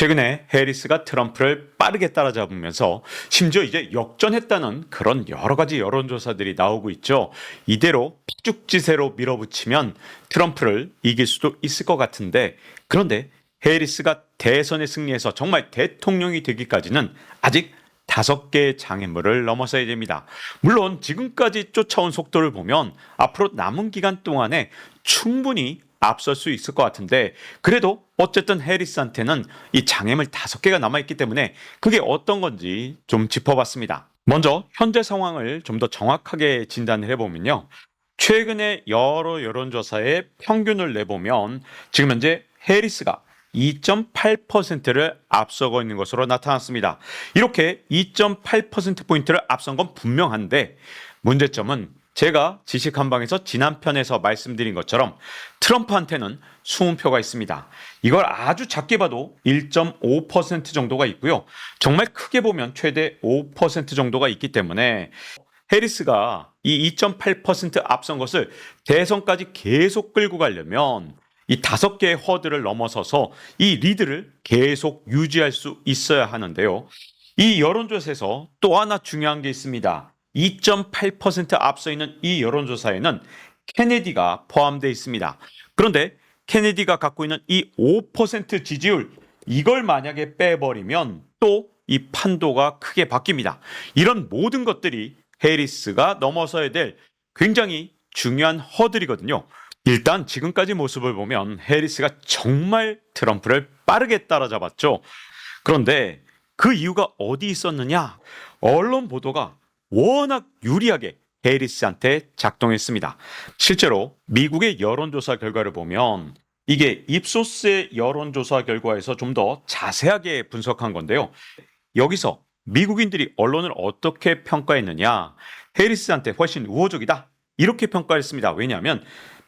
최근에 해리스가 트럼프를 빠르게 따라잡으면서 심지어 이제 역전했다는 그런 여러 가지 여론조사들이 나오고 있죠. 이대로 픽죽지세로 밀어붙이면 트럼프를 이길 수도 있을 것 같은데, 그런데 해리스가 대선에 승리해서 정말 대통령이 되기까지는 아직 5개의 장애물을 넘어서야 됩니다. 물론 지금까지 쫓아온 속도를 보면 앞으로 남은 기간 동안에 충분히 앞설 수 있을 것 같은데, 그래도 어쨌든 해리스한테는 이 장애물 5개가 남아있기 때문에 그게 어떤 건지 좀 짚어봤습니다. 먼저 현재 상황을 좀 더 정확하게 진단을 해보면요, 최근에 여러 여론조사의 평균을 내보면 지금 현재 해리스가 2.8%를 앞서고 있는 것으로 나타났습니다. 이렇게 2.8%포인트를 앞선 건 분명한데, 문제점은 제가 지식 한방에서 지난 편에서 말씀드린 것처럼 트럼프한테는 수은표가 있습니다. 이걸 아주 작게 봐도 1.5% 정도가 있고요. 정말 크게 보면 최대 5% 정도가 있기 때문에 해리스가 이 2.8% 앞선 것을 대선까지 계속 끌고 가려면 이 5개의 허들을 넘어서서 이 리드를 계속 유지할 수 있어야 하는데요. 이 여론조사에서 또 하나 중요한 게 있습니다. 2.8% 앞서 있는 이 여론조사에는 케네디가 포함되어 있습니다. 그런데 케네디가 갖고 있는 이 5% 지지율, 이걸 만약에 빼버리면 또 이 판도가 크게 바뀝니다. 이런 모든 것들이 해리스가 넘어서야 될 굉장히 중요한 허들이거든요. 일단 지금까지 모습을 보면 해리스가 정말 트럼프를 빠르게 따라잡았죠. 그런데 그 이유가 어디 있었느냐? 언론 보도가 워낙 유리하게 해리스한테 작동했습니다. 실제로 미국의 여론조사 결과를 보면 이게 입소스의 여론조사 결과에서 좀 더 자세하게 분석한 건데요. 여기서 미국인들이 언론을 어떻게 평가했느냐? 해리스한테 훨씬 우호적이다, 이렇게 평가했습니다. 왜냐하면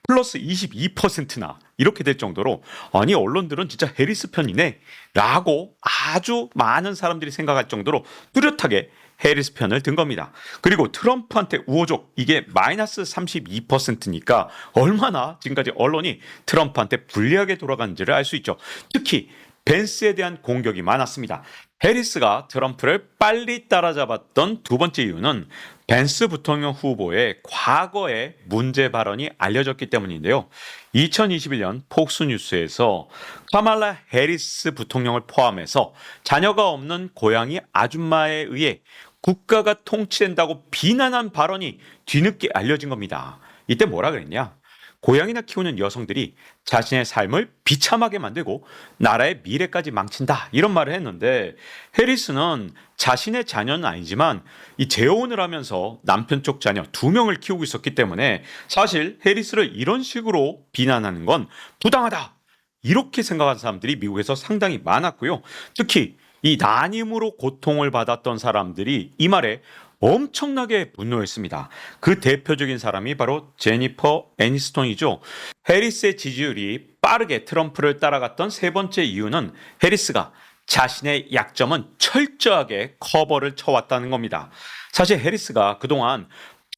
플러스 22%나 이렇게 될 정도로, 아니 언론들은 진짜 해리스 편이네 라고 아주 많은 사람들이 생각할 정도로 뚜렷하게 해리스 편을 든 겁니다. 그리고 트럼프한테 우호적, 이게 마이너스 32%니까 얼마나 지금까지 언론이 트럼프한테 불리하게 돌아가는지를 알 수 있죠. 특히 벤스에 대한 공격이 많았습니다. 해리스가 트럼프를 빨리 따라잡았던 두 번째 이유는 벤스 부통령 후보의 과거의 문제 발언이 알려졌기 때문인데요. 2021년 폭스뉴스에서 카말라 해리스 부통령을 포함해서 자녀가 없는 고양이 아줌마에 의해 국가가 통치된다고 비난한 발언이 뒤늦게 알려진 겁니다. 이때 뭐라 그랬냐? 고양이나 키우는 여성들이 자신의 삶을 비참하게 만들고 나라의 미래까지 망친다, 이런 말을 했는데, 해리스는 자신의 자녀는 아니지만 이 재혼을 하면서 남편 쪽 자녀 2명을 키우고 있었기 때문에 사실 해리스를 이런 식으로 비난하는 건 부당하다, 이렇게 생각하는 사람들이 미국에서 상당히 많았고요. 특히 이 난임으로 고통을 받았던 사람들이 이 말에 엄청나게 분노했습니다. 그 대표적인 사람이 바로 제니퍼 애니스톤이죠. 해리스의 지지율이 빠르게 트럼프를 따라갔던 세 번째 이유는 해리스가 자신의 약점은 철저하게 커버를 쳐왔다는 겁니다. 사실 해리스가 그동안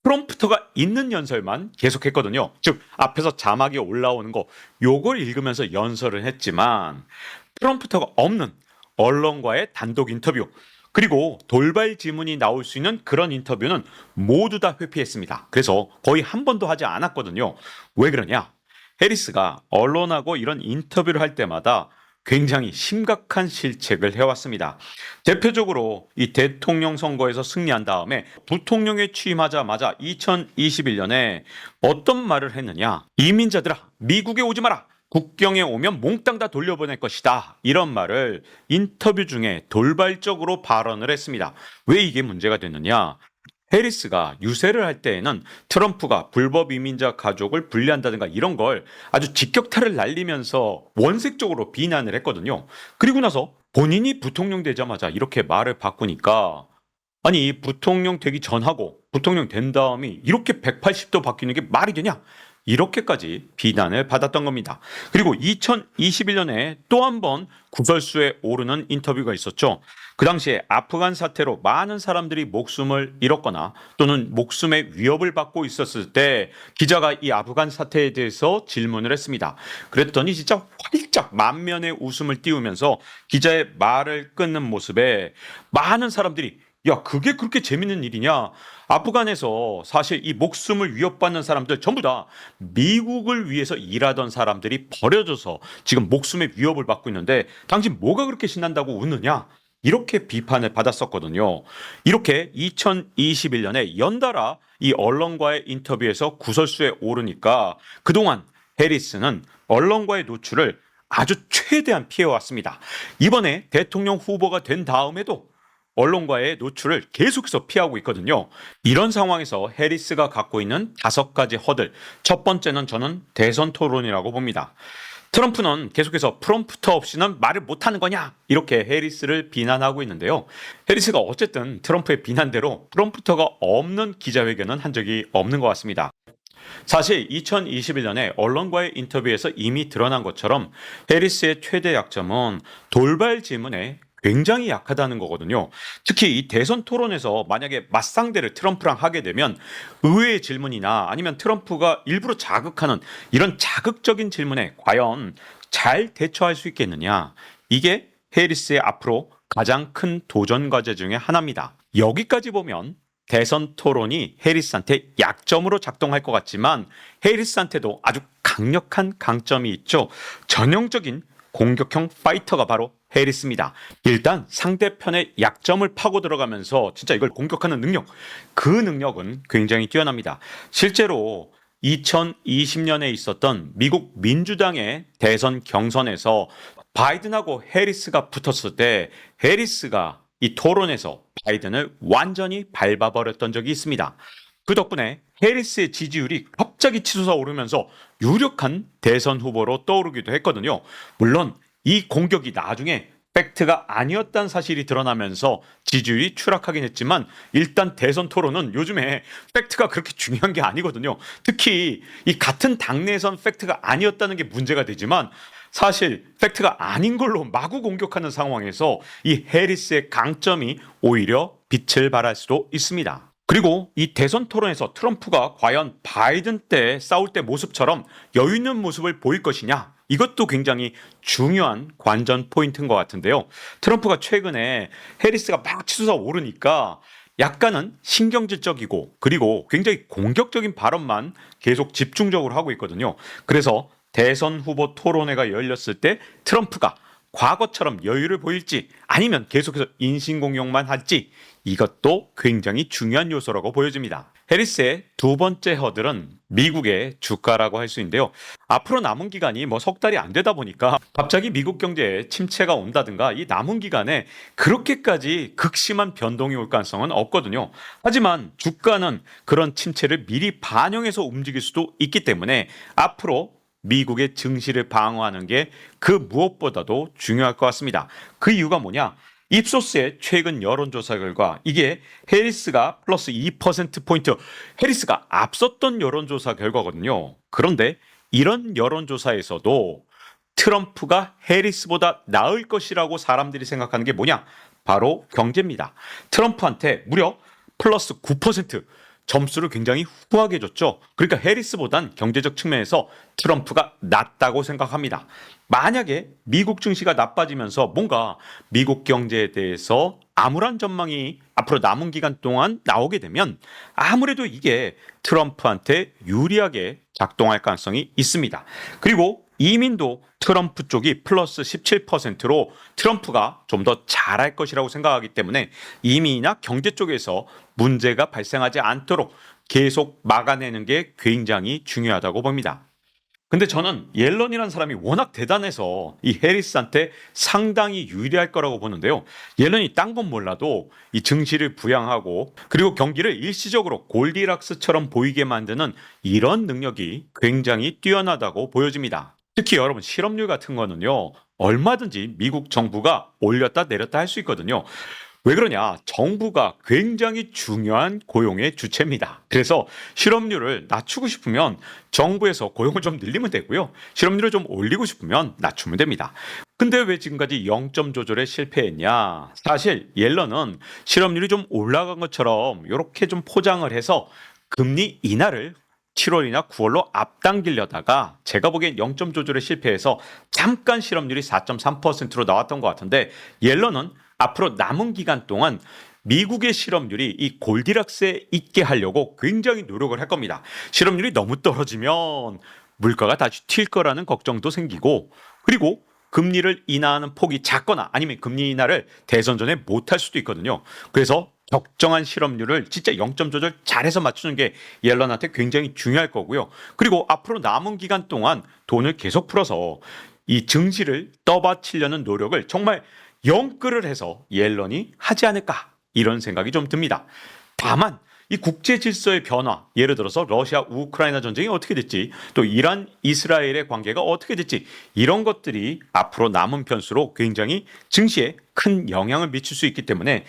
프롬프터가 있는 연설만 계속했거든요. 즉 앞에서 자막이 올라오는 거, 요걸 읽으면서 연설을 했지만 프롬프터가 없는 언론과의 단독 인터뷰, 그리고 돌발 질문이 나올 수 있는 그런 인터뷰는 모두 다 회피했습니다. 그래서 거의 한 번도 하지 않았거든요. 왜 그러냐? 해리스가 언론하고 이런 인터뷰를 할 때마다 굉장히 심각한 실책을 해왔습니다. 대표적으로 이 대통령 선거에서 승리한 다음에 부통령에 취임하자마자 2021년에 어떤 말을 했느냐? 이민자들아, 미국에 오지 마라. 국경에 오면 몽땅 다 돌려보낼 것이다, 이런 말을 인터뷰 중에 돌발적으로 발언을 했습니다. 왜 이게 문제가 됐느냐? 해리스가 유세를 할 때에는 트럼프가 불법 이민자 가족을 분리한다든가 이런 걸 아주 직격탄을 날리면서 원색적으로 비난을 했거든요. 그리고 나서 본인이 부통령 되자마자 이렇게 말을 바꾸니까, 아니 부통령 되기 전하고 부통령 된 다음이 이렇게 180도 바뀌는 게 말이 되냐? 이렇게까지 비난을 받았던 겁니다. 그리고 2021년에 또 한 번 구설수에 오르는 인터뷰가 있었죠. 그 당시에 아프간 사태로 많은 사람들이 목숨을 잃었거나 또는 목숨의 위협을 받고 있었을 때 기자가 이 아프간 사태에 대해서 질문을 했습니다. 그랬더니 진짜 활짝 만면의 웃음을 띄우면서 기자의 말을 끊는 모습에 많은 사람들이 야, 그게 그렇게 재밌는 일이냐? 아프간에서 사실 이 목숨을 위협받는 사람들 전부 다 미국을 위해서 일하던 사람들이 버려져서 지금 목숨의 위협을 받고 있는데 당신 뭐가 그렇게 신난다고 웃느냐? 이렇게 비판을 받았었거든요. 이렇게 2021년에 연달아 이 언론과의 인터뷰에서 구설수에 오르니까 그동안 해리스는 언론과의 노출을 아주 최대한 피해왔습니다. 이번에 대통령 후보가 된 다음에도 언론과의 노출을 계속해서 피하고 있거든요. 이런 상황에서 해리스가 갖고 있는 5가지 허들. 첫 번째는 저는 대선 토론이라고 봅니다. 트럼프는 계속해서 프롬프터 없이는 말을 못하는 거냐? 이렇게 해리스를 비난하고 있는데요. 해리스가 어쨌든 트럼프의 비난대로 프롬프터가 없는 기자회견은 한 적이 없는 것 같습니다. 사실 2021년에 언론과의 인터뷰에서 이미 드러난 것처럼 해리스의 최대 약점은 돌발 질문에 굉장히 약하다는 거거든요. 특히 이 대선 토론에서 만약에 맞상대를 트럼프랑 하게 되면 의외의 질문이나 아니면 트럼프가 일부러 자극하는 이런 자극적인 질문에 과연 잘 대처할 수 있겠느냐. 이게 해리스의 앞으로 가장 큰 도전 과제 중에 하나입니다. 여기까지 보면 대선 토론이 해리스한테 약점으로 작동할 것 같지만 해리스한테도 아주 강력한 강점이 있죠. 전형적인 공격형 파이터가 바로 해리스입니다. 일단 상대편의 약점을 파고 들어가면서 진짜 이걸 공격하는 능력, 그 능력은 굉장히 뛰어납니다. 실제로 2020년에 있었던 미국 민주당의 대선 경선에서 바이든하고 해리스가 붙었을 때 해리스가 이 토론에서 바이든을 완전히 밟아버렸던 적이 있습니다. 그 덕분에 해리스의 지지율이 갑자기 치솟아 오르면서 유력한 대선 후보로 떠오르기도 했거든요. 물론 이 공격이 나중에 팩트가 아니었다는 사실이 드러나면서 지지율이 추락하긴 했지만 일단 대선 토론은 요즘에 팩트가 그렇게 중요한 게 아니거든요. 특히 이 같은 당내에선 팩트가 아니었다는 게 문제가 되지만 사실 팩트가 아닌 걸로 마구 공격하는 상황에서 이 해리스의 강점이 오히려 빛을 발할 수도 있습니다. 그리고 이 대선 토론에서 트럼프가 과연 바이든 때 싸울 때 모습처럼 여유 있는 모습을 보일 것이냐? 이것도 굉장히 중요한 관전 포인트인 것 같은데요. 트럼프가 최근에 해리스가 막 치솟아 오르니까 약간은 신경질적이고 그리고 굉장히 공격적인 발언만 계속 집중적으로 하고 있거든요. 그래서 대선 후보 토론회가 열렸을 때 트럼프가 과거처럼 여유를 보일지 아니면 계속해서 인신공격만 할지 이것도 굉장히 중요한 요소라고 보여집니다. 해리스의 두 번째 허들은 미국의 주가라고 할 수 있는데요. 앞으로 남은 기간이 석 달이 안 되다 보니까 갑자기 미국 경제에 침체가 온다든가 이 남은 기간에 그렇게까지 극심한 변동이 올 가능성은 없거든요. 하지만 주가는 그런 침체를 미리 반영해서 움직일 수도 있기 때문에 앞으로 미국의 증시를 방어하는 게 그 무엇보다도 중요할 것 같습니다. 그 이유가 뭐냐? 입소스의 최근 여론조사 결과 이게 해리스가 플러스 2%포인트 해리스가 앞섰던 여론조사 결과거든요. 그런데 이런 여론조사에서도 트럼프가 해리스보다 나을 것이라고 사람들이 생각하는 게 뭐냐? 바로 경제입니다. 트럼프한테 무려 플러스 9% 점수를 굉장히 후하게 줬죠. 그러니까 해리스보단 경제적 측면에서 트럼프가 낫다고 생각합니다. 만약에 미국 증시가 나빠지면서 뭔가 미국 경제에 대해서 암울한 전망이 앞으로 남은 기간 동안 나오게 되면 아무래도 이게 트럼프한테 유리하게 작동할 가능성이 있습니다. 그리고 이민도 트럼프 쪽이 플러스 17%로 트럼프가 좀 더 잘할 것이라고 생각하기 때문에 이민이나 경제 쪽에서 문제가 발생하지 않도록 계속 막아내는 게 굉장히 중요하다고 봅니다. 근데 저는 옐런이라는 사람이 워낙 대단해서 이 해리스한테 상당히 유리할 거라고 보는데요. 옐런이 딴 건 몰라도 이 증시를 부양하고 그리고 경기를 일시적으로 골디락스처럼 보이게 만드는 이런 능력이 굉장히 뛰어나다고 보여집니다. 특히 여러분 실업률 같은 거는요. 얼마든지 미국 정부가 올렸다 내렸다 할 수 있거든요. 왜 그러냐? 정부가 굉장히 중요한 고용의 주체입니다. 그래서 실업률을 낮추고 싶으면 정부에서 고용을 좀 늘리면 되고요. 실업률을 좀 올리고 싶으면 낮추면 됩니다. 근데 왜 지금까지 0점 조절에 실패했냐? 사실 옐런은 실업률이 좀 올라간 것처럼 이렇게 좀 포장을 해서 금리 인하를 7월이나 9월로 앞당기려다가 제가 보기엔 0점 조절에 실패해서 잠깐 실업률이 4.3%로 나왔던 것 같은데 옐런은 앞으로 남은 기간 동안 미국의 실업률이 이 골디락스에 있게 하려고 굉장히 노력을 할 겁니다. 실업률이 너무 떨어지면 물가가 다시 튈 거라는 걱정도 생기고 그리고 금리를 인하하는 폭이 작거나 아니면 금리 인하를 대선 전에 못할 수도 있거든요. 그래서 적정한 실업률을 진짜 0점 조절 잘해서 맞추는 게 옐런한테 굉장히 중요할 거고요. 그리고 앞으로 남은 기간 동안 돈을 계속 풀어서 이 증시를 떠받치려는 노력을 정말 영끌을 해서 옐런이 하지 않을까 이런 생각이 좀 듭니다. 다만 이 국제 질서의 변화, 예를 들어서 러시아 우크라이나 전쟁이 어떻게 됐지, 또 이란 이스라엘의 관계가 어떻게 됐지, 이런 것들이 앞으로 남은 변수로 굉장히 증시에 큰 영향을 미칠 수 있기 때문에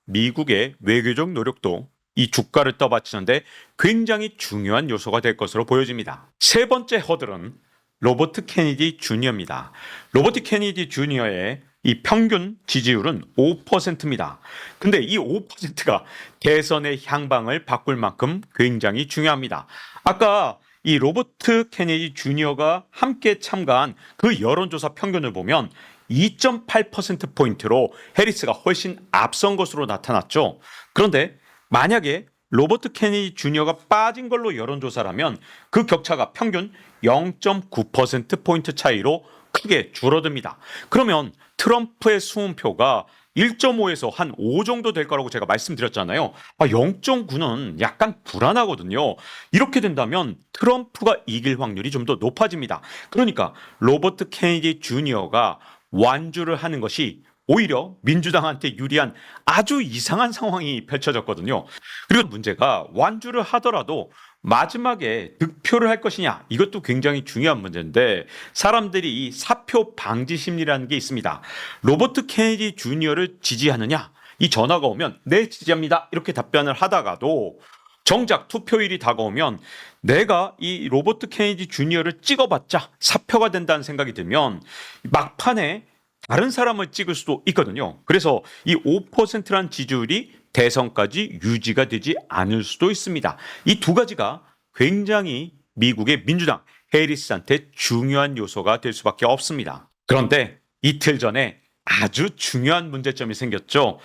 미국의 외교적 노력도 이 주가를 떠받치는데 굉장히 중요한 요소가 될 것으로 보여집니다. 세 번째 허들은 로버트 케네디 주니어입니다. 로버트 케네디 주니어의 이 평균 지지율은 5%입니다. 근데 이 5%가 대선의 향방을 바꿀 만큼 굉장히 중요합니다. 아까 이 로버트 케네디 주니어가 함께 참가한 그 여론조사 평균을 보면 2.8%포인트로 해리스가 훨씬 앞선 것으로 나타났죠. 그런데 만약에 로버트 케네디 주니어가 빠진 걸로 여론조사라면 그 격차가 평균 0.9%포인트 차이로 크게 줄어듭니다. 그러면 트럼프의 수음표가 1.5에서 한 5 정도 될 거라고 제가 말씀드렸잖아요. 0.9는 약간 불안하거든요. 이렇게 된다면 트럼프가 이길 확률이 좀 더 높아집니다. 그러니까 로버트 케네디 주니어가 완주를 하는 것이 오히려 민주당한테 유리한 아주 이상한 상황이 펼쳐졌거든요. 그리고 문제가 완주를 하더라도 마지막에 득표를 할 것이냐, 이것도 굉장히 중요한 문제인데 사람들이 이 사표 방지 심리라는 게 있습니다. 로버트 케네디 주니어를 지지하느냐, 이 전화가 오면 네 지지합니다 이렇게 답변을 하다가도 정작 투표일이 다가오면 내가 이 로버트 케네디 주니어를 찍어봤자 사표가 된다는 생각이 들면 막판에 다른 사람을 찍을 수도 있거든요. 그래서 이 5%란 지지율이 대선까지 유지가 되지 않을 수도 있습니다. 이 두 가지가 굉장히 미국의 민주당 해리스한테 중요한 요소가 될 수밖에 없습니다. 그런데 이틀 전에 아주 중요한 문제점이 생겼죠.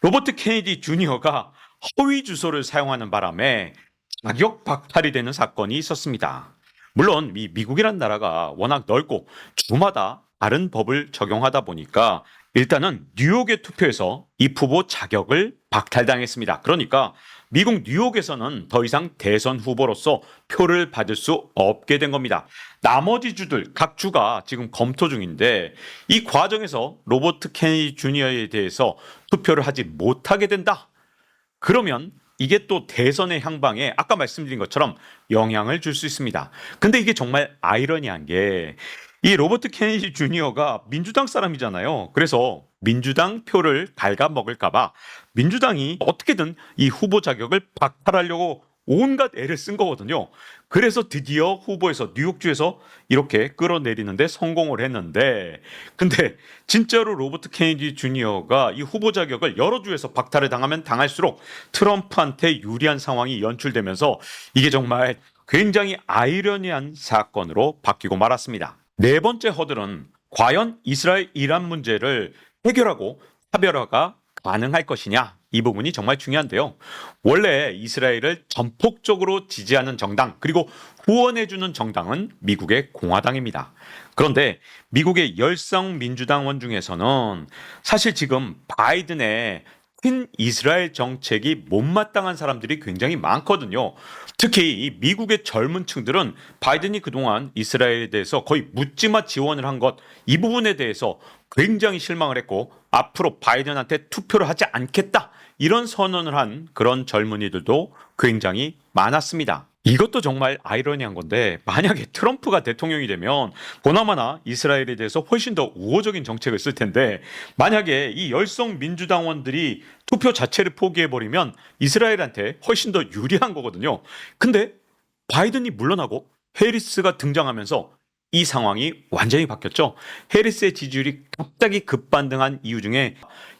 로버트 케네디 주니어가 허위 주소를 사용하는 바람에 자격 박탈이 되는 사건이 있었습니다. 물론 이 미국이란 나라가 워낙 넓고 주마다 다른 법을 적용하다 보니까 일단은 뉴욕의 투표에서 이 후보 자격을 박탈당했습니다. 그러니까 미국 뉴욕에서는 더 이상 대선 후보로서 표를 받을 수 없게 된 겁니다. 나머지 주들, 각 주가 지금 검토 중인데 이 과정에서 로버트 케네디 주니어에 대해서 투표를 하지 못하게 된다. 그러면 이게 또 대선의 향방에 아까 말씀드린 것처럼 영향을 줄 수 있습니다. 근데 이게 정말 아이러니한 게 이 로버트 케네디 주니어가 민주당 사람이잖아요. 그래서 민주당 표를 갉아먹을까봐 민주당이 어떻게든 이 후보 자격을 박탈하려고 온갖 애를 쓴 거거든요. 그래서 드디어 후보에서 뉴욕주에서 이렇게 끌어내리는데 성공을 했는데 근데 진짜로 로버트 케네디 주니어가 이 후보 자격을 여러 주에서 박탈을 당하면 당할수록 트럼프한테 유리한 상황이 연출되면서 이게 정말 굉장히 아이러니한 사건으로 바뀌고 말았습니다. 네 번째 허들은 과연 이스라엘 이란 문제를 해결하고 차별화가 가능할 것이냐, 이 부분이 정말 중요한데요. 원래 이스라엘을 전폭적으로 지지하는 정당 그리고 후원해주는 정당은 미국의 공화당입니다. 그런데 미국의 열성 민주당원 중에서는 사실 지금 바이든의 친 이스라엘 정책이 못마땅한 사람들이 굉장히 많거든요. 특히 이 미국의 젊은 층들은 바이든이 그동안 이스라엘에 대해서 거의 묻지마 지원을 한 것, 이 부분에 대해서 굉장히 실망을 했고 앞으로 바이든한테 투표를 하지 않겠다 이런 선언을 한 그런 젊은이들도 굉장히 많았습니다. 이것도 정말 아이러니한 건데 만약에 트럼프가 대통령이 되면 보나마나 이스라엘에 대해서 훨씬 더 우호적인 정책을 쓸 텐데 만약에 이 열성 민주당원들이 투표 자체를 포기해버리면 이스라엘한테 훨씬 더 유리한 거거든요. 근데 바이든이 물러나고 해리스가 등장하면서 이 상황이 완전히 바뀌었죠. 해리스의 지지율이 갑자기 급반등한 이유 중에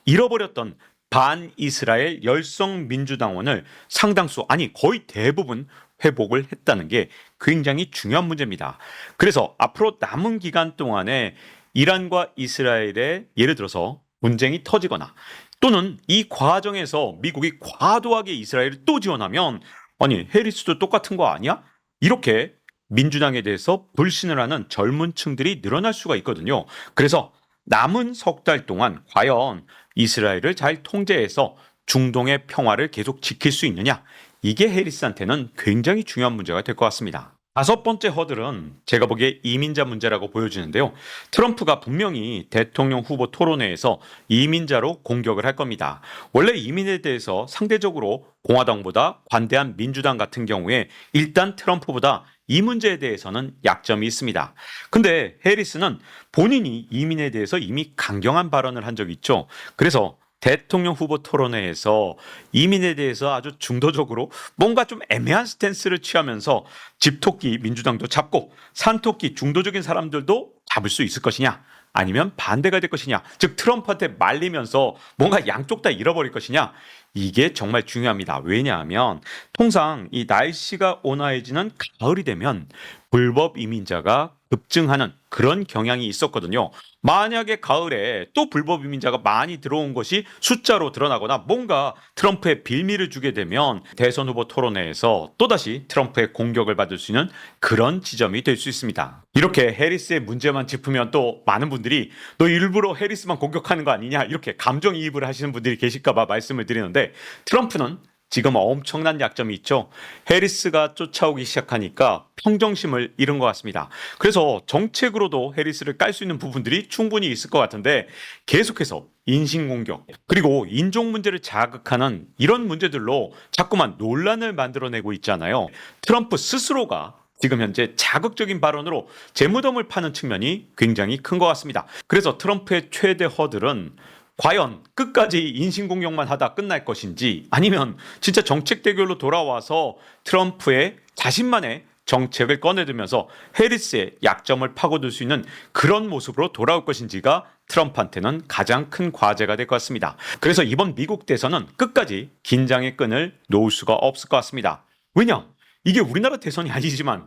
잃어버렸던 반이스라엘 열성 민주당원을 상당수, 아니 거의 대부분 회복을 했다는 게 굉장히 중요한 문제입니다. 그래서 앞으로 남은 기간 동안에 이란과 이스라엘의 예를 들어서 분쟁이 터지거나 또는 이 과정에서 미국이 과도하게 이스라엘을 또 지원하면 아니 해리스도 똑같은 거 아니야? 이렇게 민주당에 대해서 불신을 하는 젊은 층들이 늘어날 수가 있거든요. 그래서 남은 석 달 동안 과연 이스라엘을 잘 통제해서 중동의 평화를 계속 지킬 수 있느냐? 이게 해리스한테는 굉장히 중요한 문제가 될 것 같습니다. 다섯 번째 허들은 제가 보기에 이민자 문제라고 보여지는데요. 트럼프가 분명히 대통령 후보 토론회에서 이민자로 공격을 할 겁니다. 원래 이민에 대해서 상대적으로 공화당보다 관대한 민주당 같은 경우에 일단 트럼프보다 이 문제에 대해서는 약점이 있습니다. 근데 해리스는 본인이 이민에 대해서 이미 강경한 발언을 한 적이 있죠. 그래서 대통령 후보 토론회에서 이민에 대해서 아주 중도적으로 뭔가 좀 애매한 스탠스를 취하면서 집토끼 민주당도 잡고 산토끼 중도적인 사람들도 잡을 수 있을 것이냐 아니면 반대가 될 것이냐 즉 트럼프한테 말리면서 뭔가 양쪽 다 잃어버릴 것이냐 이게 정말 중요합니다. 왜냐하면 통상 이 날씨가 온화해지는 가을이 되면 불법 이민자가 급증하는 그런 경향이 있었거든요. 만약에 가을에 또 불법 이민자가 많이 들어온 것이 숫자로 드러나거나 뭔가 트럼프의 빌미를 주게 되면 대선 후보 토론회에서 또다시 트럼프의 공격을 받을 수 있는 그런 지점이 될 수 있습니다. 이렇게 해리스의 문제만 짚으면 또 많은 분들이 너 일부러 해리스만 공격하는 거 아니냐 이렇게 감정이입을 하시는 분들이 계실까 봐 말씀을 드리는데 트럼프는 지금 엄청난 약점이 있죠. 해리스가 쫓아오기 시작하니까 평정심을 잃은 것 같습니다. 그래서 정책으로도 해리스를 깔 수 있는 부분들이 충분히 있을 것 같은데 계속해서 인신공격 그리고 인종 문제를 자극하는 이런 문제들로 자꾸만 논란을 만들어내고 있잖아요. 트럼프 스스로가 지금 현재 자극적인 발언으로 재무덤을 파는 측면이 굉장히 큰 것 같습니다. 그래서 트럼프의 최대 허들은 과연 끝까지 인신공격만 하다 끝날 것인지 아니면 진짜 정책 대결로 돌아와서 트럼프의 자신만의 정책을 꺼내들면서 해리스의 약점을 파고들 수 있는 그런 모습으로 돌아올 것인지가 트럼프한테는 가장 큰 과제가 될 것 같습니다. 그래서 이번 미국 대선은 끝까지 긴장의 끈을 놓을 수가 없을 것 같습니다. 왜냐? 이게 우리나라 대선이 아니지만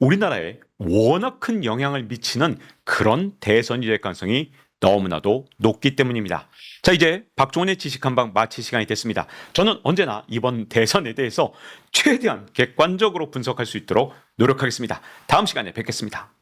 우리나라에 워낙 큰 영향을 미치는 그런 대선이 될 가능성이 너무나도 높기 때문입니다. 자, 이제 박종훈의 지식 한방 마칠 시간이 됐습니다. 저는 언제나 이번 대선에 대해서 최대한 객관적으로 분석할 수 있도록 노력하겠습니다. 다음 시간에 뵙겠습니다.